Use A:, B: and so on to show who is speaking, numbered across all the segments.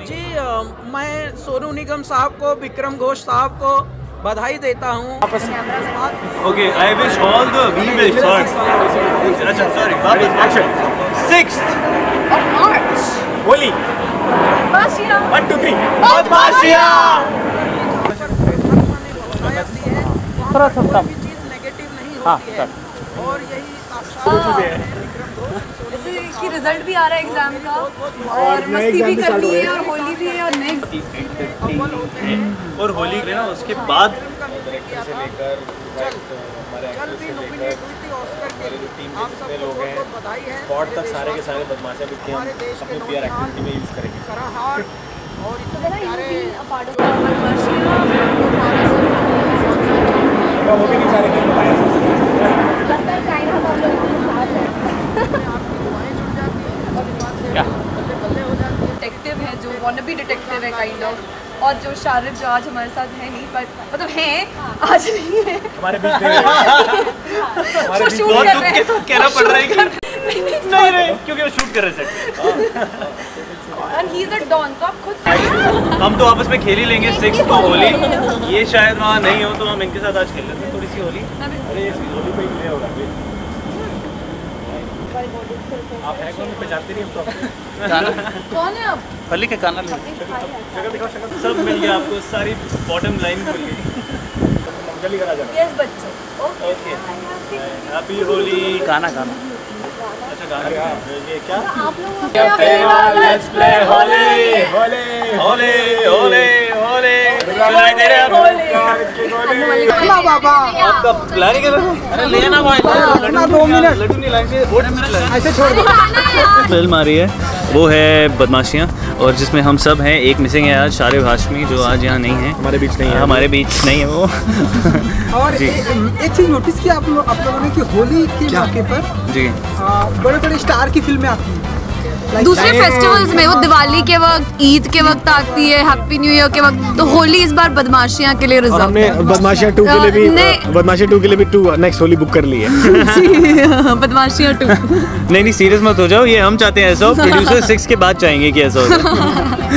A: जी मैं सोनू निगम साहब को, विक्रम घोष साहब को बधाई देता हूँ।
B: Okay, I wish all the viewers अच्छा sorry action 6th of March Holi बदमाशिया 1 2 3 बदमाशिया।
A: थोड़ा सा चीज नेगेटिव नहीं होती है और यही
C: इसकी रिजल्ट भी आ रहा है एग्जाम का और मस्ती भी करनी है और होली भी है और नेक्स्ट
B: और होली के ना उसके बाद स्पॉट तक सारे के सारे बदमाशियां भी हम अपनी पीआर एक्टिविटी में यूज करेंगे। वो भी नहीं सारे
C: डिटेक्टिव है जो वॉनबी डिटेक्टिव है काइंड ऑफ, और जो शारिफ जो आज हमारे साथ है नहीं पर मतलब हैं आज नहीं है
B: हमारे बीच में हमारे बीच बहुत दुख के साथ कहना पड़ रहा है कि नहीं क्योंकि वो शूट कर रहे थे
C: and he is a don. तो आप खुद
B: हम तो आपस में खेल ही लेंगे 6 को होली। ये शायद वहाँ नहीं हो तो हम इनके साथ आज खेल लेते हैं थोड़ी सी होली। अरे होली पे ही होगा आप है कौन पहचानते नहीं हम तो
C: कौन है आप?
B: होली के काना ले शक्ल दिखाओ शक्ल सब मिल गया आपको सारी बॉटम लाइन मिल गई। जल्दी करा जाना।
C: यस बच्चे
B: ओके हैप्पी होली गाना गाना अच्छा गाना ये क्या
C: आप लोग
B: लेट्स प्ले होली होली होली होली होली सुनाई दे रहा है
A: बाबा
B: आपका प्लान ही कर रहे हो? अरे ले ना भाई 2 मिनट लड्डू नहीं लाएंगे ऐसे छोड़ दो। फिल्म आ रही है वो है बदमाशियाँ और जिसमें हम सब हैं। एक मिसिंग है आज शारिफ हाशमी जो आज यहाँ नहीं है, हमारे बीच नहीं है, हमारे बीच नहीं है वो।
A: और एक चीज नोटिस किया आप लोगों ने कि होली के मौके पर
B: जी
A: बड़े बड़े स्टार की फिल्में आती हैं
C: दूसरे फेस्टिवल्स में, वो दिवाली के वक्त, ईद के वक्त आती है, हैप्पी न्यू ईयर के वक्त। तो होली इस बार बदमाशियाँ के लिए रिजर्व है।
D: हमने बदमाशियाँ 2 के लिए भी बदमाशियाँ 2 के लिए भी नेक्स्ट होली बुक कर ली है।
C: बदमाशियाँ 2
B: नहीं सीरियस मत हो जाओ, ये हम चाहते हैं ऐसा हो। प्रोड्यूसर 6 के बाद चाहेंगे कि ऐसा हो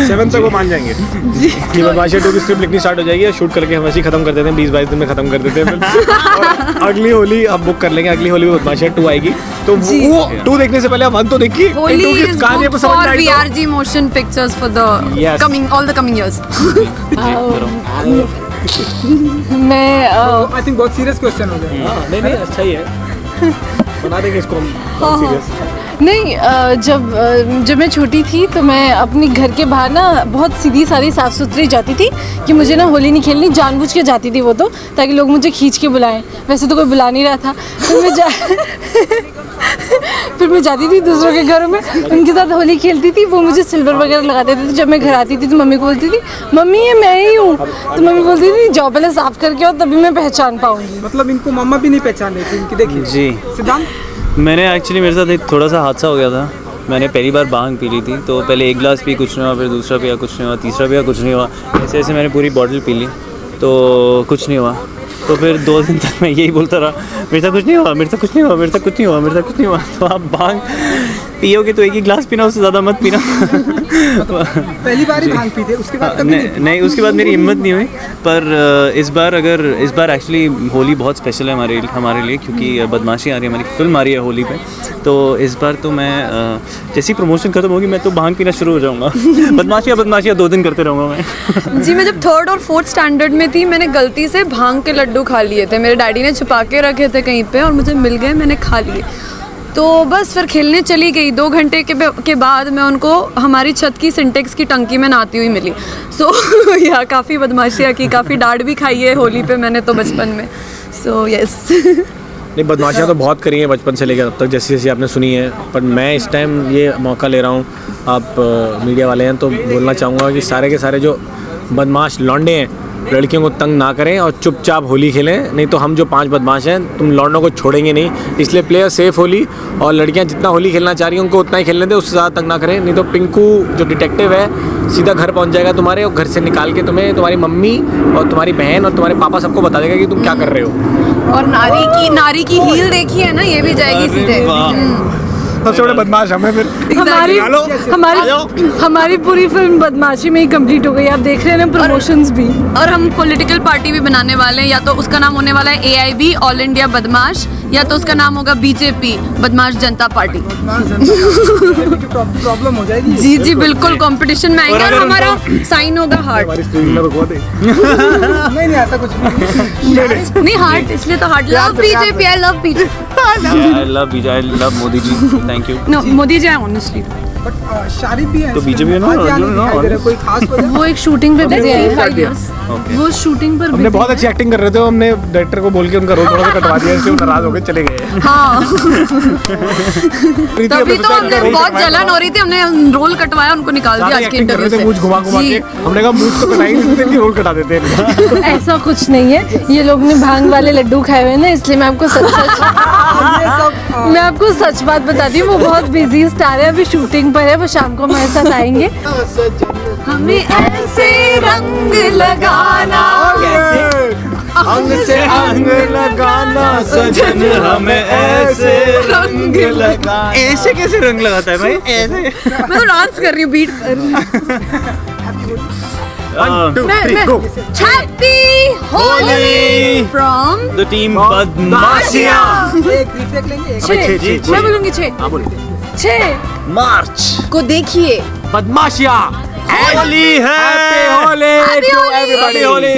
D: 7 तक वो मान जाएंगे कि बदमाशियाँ 2 की स्क्रिप्ट लिखनी स्टार्ट हो जाएगी और शूट करके हम ऐसे ही खत्म कर देते हैं 20-22 दिन में खत्म कर देते हैं। अगली होली अब बुक कर लेंगे, अगली होली में बदमाशियाँ 2 आएगी तो वो 2 देखने से पहले हम 1 तो देखिए
C: for VRG motion pictures for the coming all the coming years. मैं
A: आई थिंक बहुत सीरियस क्वेश्चन हो गया।
D: नहीं अच्छा ही है बना देंगे इसको हम सीरियस।
E: नहीं जब मैं छोटी थी तो मैं अपने घर के बाहर ना बहुत सीधी सारी साफ़ सुथरी जाती थी कि मुझे ना होली नहीं खेलनी, जानबूझ के जाती थी वो तो, ताकि लोग मुझे खींच के बुलाएं। वैसे तो कोई बुला नहीं रहा था तो फिर मैं जाती थी दूसरों के घरों में, उनके साथ होली खेलती थी। वो मुझे सिल्वर वगैरह लगा देते थे। जब मैं घर आती थी तो मम्मी को बोलती थी मम्मी ये मैं ही हूँ, तो मम्मी बोलती थी जाओ पहले साफ़ करके आओ तभी मैं पहचान पाऊँगी।
A: मतलब इनको मम्मा भी नहीं पहचान रही थी इनकी। देखिए
B: जी
A: सिद्धांत,
B: मैंने एक्चुअली मेरे साथ एक थोड़ा सा हादसा हो गया था। मैंने पहली बार भांग पी ली थी तो पहले 1 गिलास पी कुछ नहीं हुआ, फिर दूसरा पिया कुछ नहीं हुआ, तीसरा पिया कुछ नहीं हुआ, ऐसे ऐसे मैंने पूरी बॉटल पी ली तो कुछ नहीं हुआ। तो फिर 2 दिन तक मैं यही बोलता रहा मेरे साथ कुछ नहीं हुआ, मेरे साथ कुछ नहीं हुआ, मेरे साथ कुछ नहीं हुआ, मेरे साथ कुछ नहीं हुआ। तो आप भांग पियोगे तो 1 ही गिलास पीना, उससे ज़्यादा मत पीना।
A: पहली बार ही भांग पी थे, उसके बाद
B: नहीं उसके बाद मेरी हिम्मत नहीं हुई। पर इस बार एक्चुअली होली बहुत स्पेशल है हमारे लिए क्योंकि बदमाशी आ रही है, हमारी फिल्म आ रही है होली पे। तो इस बार तो मैं जैसी प्रमोशन खत्म होगी मैं तो भांग पीना शुरू हो जाऊँगा। बदमाशियाँ 2 दिन करते रहूँगा मैं।
C: जी मैं जब 3rd और 4th स्टैंडर्ड में थी मैंने गलती से भांग के लड्डू खा लिए थे। मेरे डैडी ने छुपा के रखे थे कहीं पे और मुझे मिल गए, मैंने खा लिए। तो बस फिर खेलने चली गई। 2 घंटे के बाद मैं उनको हमारी छत की सिंटेक्स की टंकी में नहाती हुई मिली। सो या काफ़ी बदमाशियाँ की, काफ़ी डांट भी खाई है होली पे मैंने तो बचपन में। सो यस
D: नहीं बदमाशियाँ तो बहुत करी हैं बचपन से लेकर अब तक, जैसे जैसे आपने सुनी है। पर मैं इस टाइम ये मौका ले रहा हूँ, आप मीडिया वाले हैं तो बोलना चाहूँगा कि सारे के सारे जो बदमाश लौंडे हैं लड़कियों को तंग ना करें और चुपचाप होली खेलें, नहीं तो हम जो 5 बदमाश हैं तुम लौंडों को छोड़ेंगे नहीं। इसलिए प्लेयर सेफ होली, और लड़कियां जितना होली खेलना चाह रही हैं उनको उतना ही खेलने दें, उससे ज़्यादा तंग ना करें। नहीं तो पिंकू जो डिटेक्टिव है सीधा घर पहुंच जाएगा तुम्हारे, और घर से निकाल के तुम्हें तुम्हारी मम्मी और तुम्हारी बहन और तुम्हारे पापा सबको बता देगा कि तुम क्या कर रहे हो।
C: और नारी की हील देखी है ना, ये भी जाएगी सीधे।
D: सबसे बड़े बदमाश हमें फिर
E: हमारी पूरी फिल्म बदमाशी में ही कंप्लीट हो गई। आप देख रहे हैं ना प्रमोशंस भी।
C: और हम पॉलिटिकल पार्टी भी बनाने वाले हैं, या तो उसका नाम होने वाला है AIB ऑल इंडिया बदमाश, या तो उसका नाम होगा BJP बदमाश जनता पार्टी।
A: प्रॉब्लम हो जाएगी।
C: जी जी बिल्कुल, कंपटीशन में आएंगे और हमारा साइन होगा हार्ट।
A: नहीं ऐसा कुछ
C: नहीं हार्ट, इसलिए तो heart. Love BJP, I love BJP।
B: I love BJP, I love Modi ji, thank you.
C: No Modi ji honestly
A: शादी भी है
B: तो BJP है ना,
A: कोई खास वजह?
E: वो एक शूटिंग पे बिजी है 5 years। वो शूटिंग पर
D: हमने बहुत अच्छी एक्टिंग कर रहे थे, हमने डायरेक्टर को बोल के उनका रोल थोड़ा सा कटवा दिया, इसलिए वो नाराज हो गए चले गए।
C: हाँ तभी तो हमने बहुत जलन हो रही थी, हमने रोल कटवाया, उनको निकाल दिया आज के इंटरव्यू से।
D: मुझ घुमा घुमा के हमने कहा मुझ तो कटाई नहीं देते, रोल कटा देते हैं।
E: ऐसा कुछ नहीं है, ये लोग ने भांग वाले लड्डू खाए हुए हैं ना, इसलिए मैं आपको सच बात बताती हूँ। वो बहुत बिजी स्टार है, अभी शूटिंग पर है, वो शाम को हमारे साथ आएंगे।
C: हमें ऐसे रंग लगाना,
B: अंग से अंग लगाना सजन, हमें ऐसे रंग लगाना। ऐसे कैसे रंग लगाता है भाई? ऐसे
C: मैं तो डांस कर रही हूँ बीट पर। Happy Holi from
B: the team बदमाशिया।
C: मैं बोलूंगी 6
B: मार्च
C: को देखिए
D: बदमाशिया।
B: होली है,
D: happy Holi
C: Happy
D: to
C: Holi!
D: Everybody.
B: Holi.